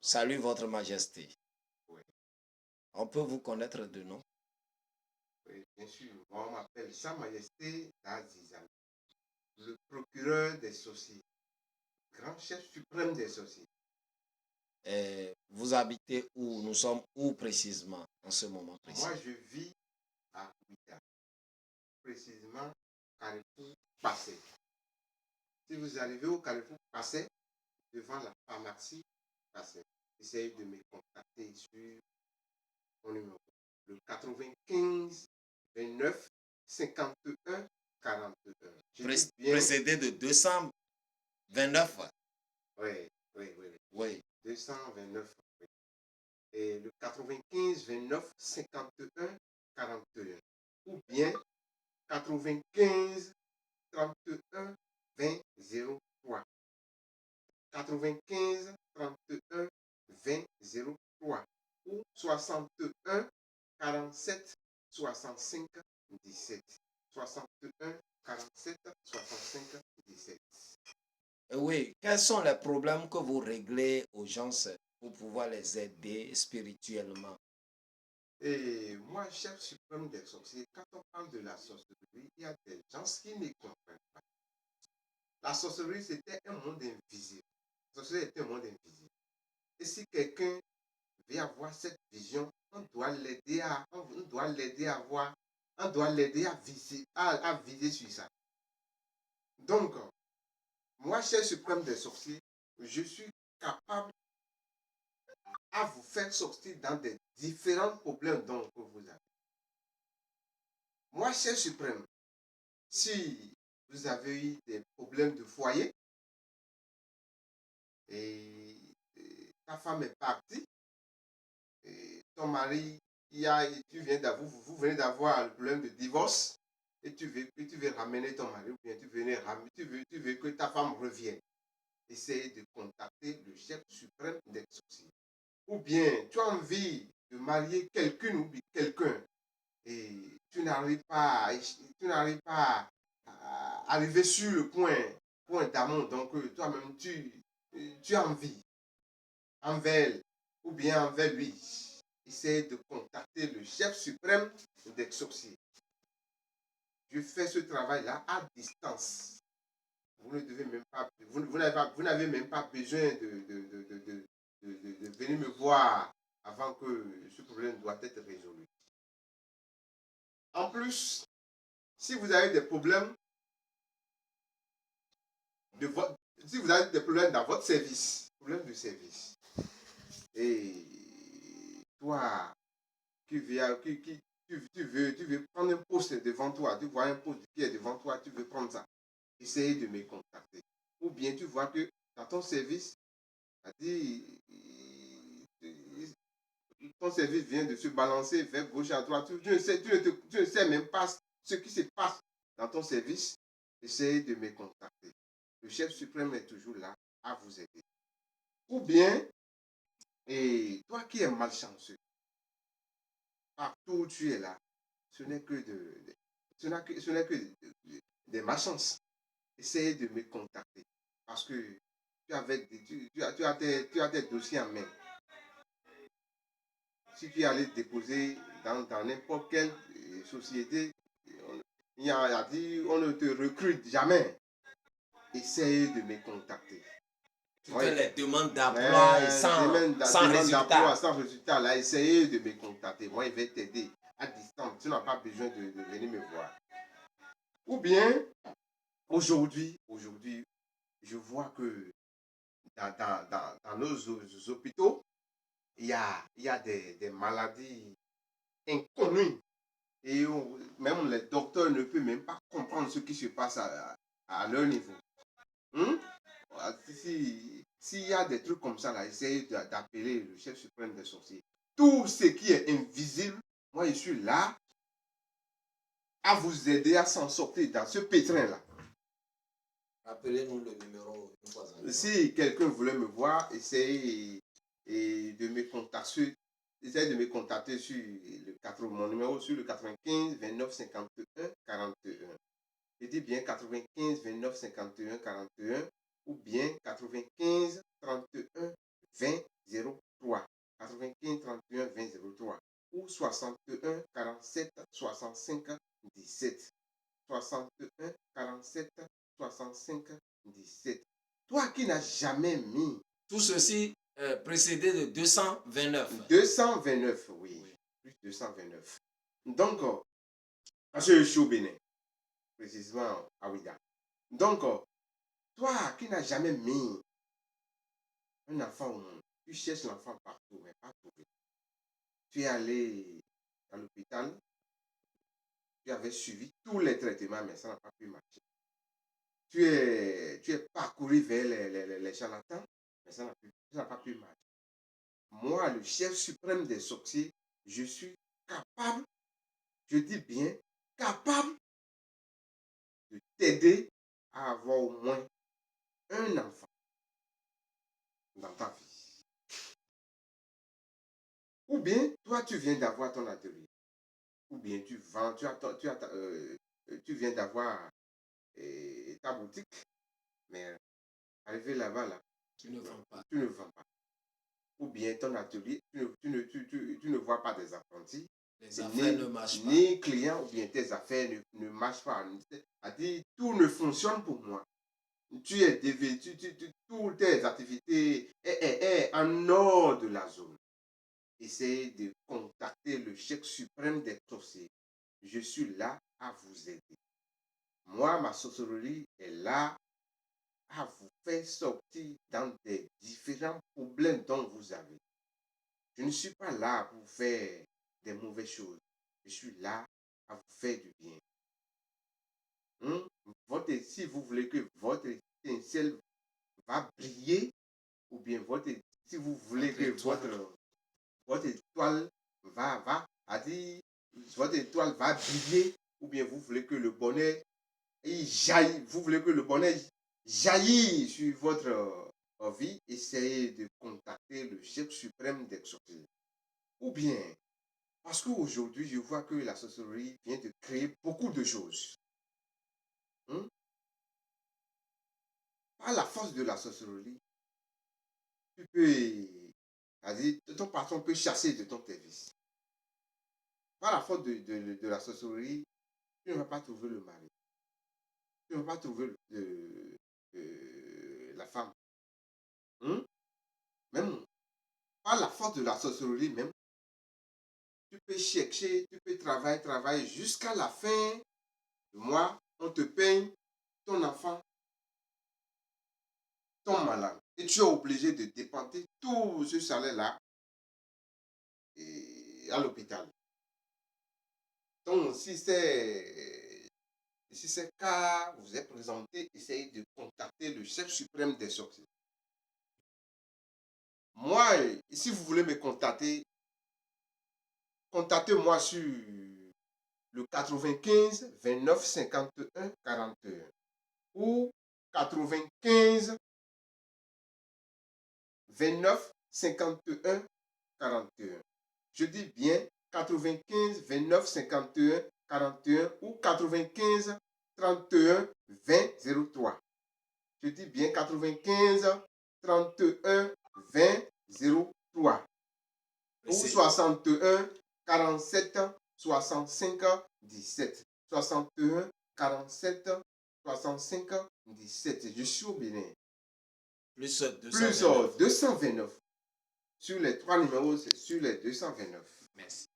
Salut Votre Majesté. Oui, On peut vous connaître de nom? oui, bien sûr. Moi, on m'appelle Sa Majesté Dazizan, le procureur des sorciers, grand chef suprême des sorciers. Vous habitez où? Nous sommes où précisément en ce moment précis? Moi, je vis à Ouida, précisément Carrefour Passé. Si vous arrivez au Carrefour Passé, devant la pharmacie Passé, essayez de me contacter sur mon numéro, le 95 29 51 41. Je dis bien. Précédé de 229. Oui, oui, oui. Oui. 229. Oui. Et le 95 29 51 41. Ou bien 95 31 20 03. 95 31 20 03. Ou 61 47 65 17. 61 47 65 17. Oui, quels sont les problèmes que vous réglez aux gens pour pouvoir les aider spirituellement? Et moi, chef suprême des sorciers, quand on parle de la sorcellerie, il y a des gens qui ne comprennent pas. La sorcellerie, c'était un monde invisible. La sorcellerie était un monde invisible. Et si quelqu'un veut avoir cette vision, on doit l'aider à voir, on doit l'aider à viser sur ça. Donc, moi, chef suprême des sorciers, je suis capable à vous faire sortir dans des différents problèmes dont vous avez. Moi, chef suprême, si vous avez eu des problèmes de foyer et ta femme est partie, et ton mari, vous venez d'avoir le problème de divorce et tu veux ramener ton mari ou bien tu veux que ta femme revienne. Essaye de contacter le chef suprême des sorciers. Ou bien tu as envie de marier quelqu'un ou bien quelqu'un et tu n'arrives pas à arriver sur le point d'amour. Donc, toi-même, tu as envie envers elle ou bien envers lui. Essaye de contacter le chef suprême des sorciers. Je fais ce travail-là à distance. Vous ne devez même pas, vous n'avez même pas besoin de venir me voir avant que ce problème doit être résolu. En plus, si vous avez des problèmes si vous avez des problèmes dans votre service, problème de service, et toi tu veux prendre un poste devant toi, tu vois un poste qui est devant toi, tu veux prendre ça, essayez de me contacter. Ou bien tu vois que dans ton service, ton service vient de se balancer vers gauche à droite, tu ne sais même pas ce qui se passe dans ton service, essayez de me contacter. Le chef suprême est toujours là à vous aider. Ou bien, et toi qui es malchanceux, partout où tu es là, ce n'est que des malchances. Essayez de me contacter parce que tu as des dossiers en main. Si tu es allé déposer dans n'importe quelle société, on ne te recrute jamais. Essaye de me contacter. Tu fais les demandes d'emploi et sans résultat. Sans résultat, là, essayez de me contacter. Moi, je vais t'aider à distance. Tu n'as pas besoin de venir me voir. Ou bien, aujourd'hui, je vois que dans nos hôpitaux, il y a des maladies inconnues. Et même les docteurs ne peuvent même pas comprendre ce qui se passe à leur niveau. S'il y a des trucs comme ça, là, essayez d'appeler le chef suprême des sorciers. Tout ce qui est invisible, moi je suis là à vous aider à s'en sortir dans ce pétrin-là. Appelez-nous le numéro une fois encore. Si quelqu'un voulait me voir, essayez de me contacter. Essayez de me contacter sur mon numéro sur le 95 29 51 41. Je dis bien 95 29 51 41 ou bien 95 31 20 03. 95 31 20 03. Ou 61 47 65 17. 61 47 65 17. Toi qui n'as jamais mis Tout ceci précédé de 229. 229, oui. Plus 229. Donc, je suis au Bénin, précisément à Ouida. Donc, toi qui n'as jamais mis un enfant au monde, tu cherches l'enfant partout, mais pas trouvé. Tu es allé à l'hôpital, tu avais suivi tous les traitements, mais ça n'a pas pu marcher. Tu es parcouru vers les charlatans, mais ça n'a pas pu marcher. Moi, le chef suprême des sorciers, je suis capable, je dis bien capable de t'aider à avoir au moins un enfant dans ta vie. Ou bien, toi, tu viens d'avoir ton atelier. Ou bien, tu vends, tu viens d'avoir ta boutique, mais arrivé là-bas, là, Tu ne vends pas. tu ne vends pas. Ou bien ton atelier, tu ne vois pas des apprentis. Les affaires ne marchent pas. Ni clients, ou bien tes affaires ne marchent pas. C'est-à-dire, tout ne fonctionne pour moi. Tu es dévêtu, toutes tes activités est en hors de la zone. Essayez de contacter le chef suprême des sorciers. Je suis là à vous aider. Moi, ma sorcellerie est là à vous faire sortir dans des différents problèmes dont vous avez. Je ne suis pas là pour faire des mauvaises choses. Je suis là à vous faire du bien. Si vous voulez que votre étincelle va briller, ou bien si vous voulez que votre étoile votre étoile va briller, ou bien vous voulez que le bonheur jaillit, vous voulez que le bonheur jaillit sur votre vie, essayez de contacter le chef suprême des sorciers. Ou bien, parce qu'aujourd'hui, je vois que la sorcellerie vient de créer beaucoup de choses. Par la force de la sorcellerie, tu peux, c'est-à-dire, ton patron peut chasser de ton service. Par la force de la sorcellerie, tu ne vas pas trouver le mari. Tu ne vas pas trouver la femme. Même par la force de la sorcellerie, même, tu peux chercher, tu peux travailler jusqu'à la fin du mois. On te paye, ton enfant tombe malade. Et tu es obligé de dépenser tout ce salaire-là à l'hôpital. Donc, si c'est cas vous est présenté, essayez de contacter le chef suprême des sorciers. Moi, si vous voulez me contacter, contactez-moi sur le 95 29 51 41 ou 95 29 51 41. Je dis bien 95 29 51 41 ou 95 31 20 03. Je dis bien 95 31 20 03. Ou 61 47 65 17. 61 47 65 17. Je suis au Bénin. Plus 229. Sur les 3 numéros, c'est sur les 229. Merci.